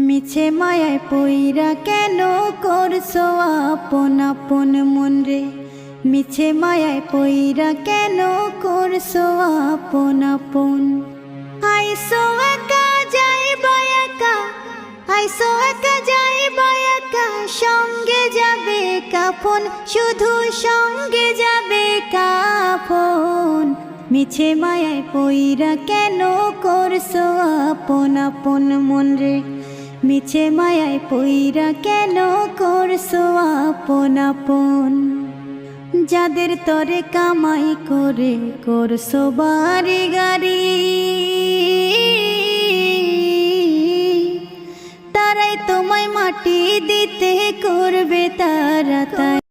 মিছে মায়ায় পইরা কেন করছো আপন আপন মন রে। মিছে মায়ায় পইরা কেন করছো আপন আপন। আইসো একা যাইবা একা, আইসো একা যাইবা একা, সঙ্গে যাবে কাফন, শুধু সঙ্গে যাবে কাফন। মিছে মায়ায় পইরা কেন করছো আপন আপন মন রে। মিছে মায়ায় পইরা কেন করছো আপন আপন। যাদের তরে কামাই করে করছো বাড়ি গাড়ি, তারাই তোমায় মাটি দিতে করবে তাড়াতাড়ি।